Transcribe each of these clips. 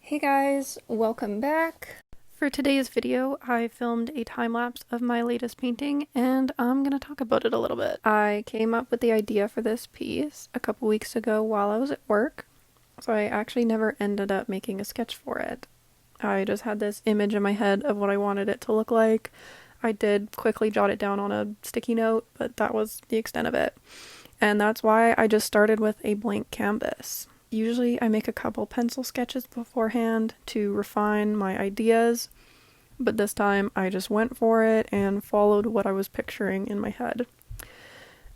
Hey guys, welcome back. For today's video, I filmed a time-lapse of my latest painting and I'm gonna talk about it a little bit. I came up with the idea for this piece a couple weeks ago while I was at work, so I actually never ended up making a sketch for it. I just had this image in my head of what I wanted it to look like. I did quickly jot it down on a sticky note, but that was the extent of it. And that's why I just started with a blank canvas. Usually I make a couple pencil sketches beforehand to refine my ideas, but this time I just went for it and followed what I was picturing in my head.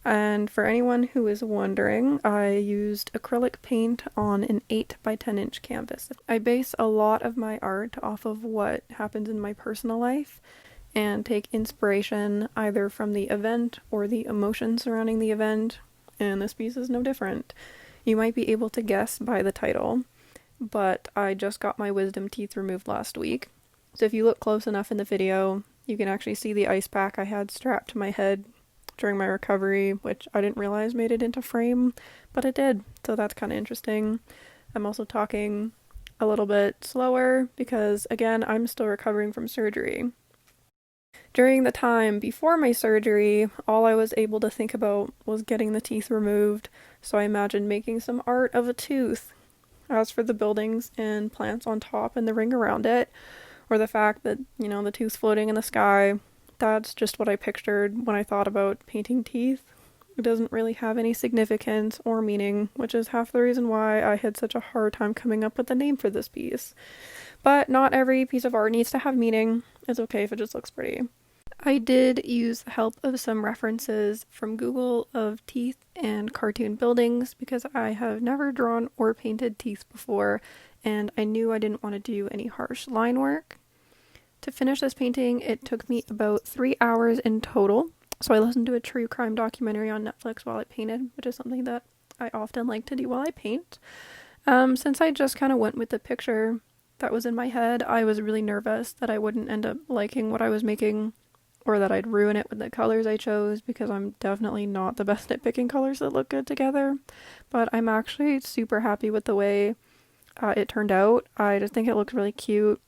And for anyone who is wondering, I used acrylic paint on an 8 by 10 inch canvas. I base a lot of my art off of what happens in my personal life and take inspiration either from the event or the emotion surrounding the event, and this piece is no different. You might be able to guess by the title, but I just got my wisdom teeth removed last week. So if you look close enough in the video, you can actually see the ice pack I had strapped to my head during my recovery, which I didn't realize made it into frame, but it did, so that's kind of interesting. I'm also talking a little bit slower because, again, I'm still recovering from surgery. During the time before my surgery, all I was able to think about was getting the teeth removed, so I imagined making some art of a tooth. As for the buildings and plants on top and the ring around it, or the fact that, the tooth's floating in the sky, that's just what I pictured when I thought about painting teeth. It doesn't really have any significance or meaning, which is half the reason why I had such a hard time coming up with a name for this piece. But not every piece of art needs to have meaning. It's okay if it just looks pretty. I did use the help of some references from Google of teeth and cartoon buildings because I have never drawn or painted teeth before, and I knew I didn't want to do any harsh line work. To finish this painting, it took me about 3 hours in total, so I listened to a true crime documentary on Netflix while I painted, which is something that I often like to do while I paint. Since I just kind of went with the picture that was in my head, I was really nervous that I wouldn't end up liking what I was making, or that I'd ruin it with the colors I chose, because I'm definitely not the best at picking colors that look good together. But I'm actually super happy with the way it turned out. I just think it looks really cute,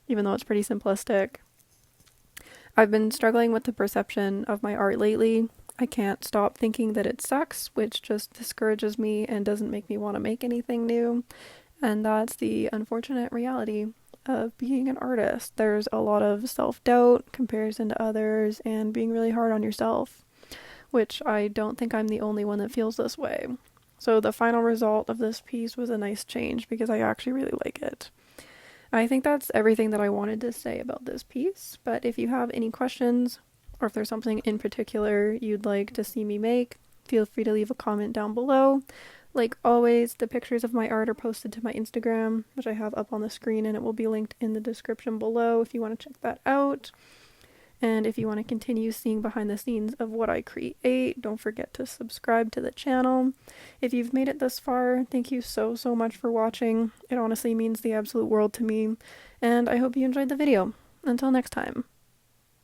even though it's pretty simplistic. I've been struggling with the perception of my art lately. I can't stop thinking that it sucks, which just discourages me and doesn't make me want to make anything new. And that's the unfortunate reality of being an artist. There's a lot of self-doubt, comparison to others, and being really hard on yourself, which I don't think I'm the only one that feels this way. So the final result of this piece was a nice change because I actually really like it. I think that's everything that I wanted to say about this piece, but if you have any questions, or if there's something in particular you'd like to see me make, feel free to leave a comment down below. Like always, the pictures of my art are posted to my Instagram, which I have up on the screen, and it will be linked in the description below if you want to check that out. And if you want to continue seeing behind the scenes of what I create, don't forget to subscribe to the channel. If you've made it this far, thank you so much for watching. It honestly means the absolute world to me, and I hope you enjoyed the video. Until next time.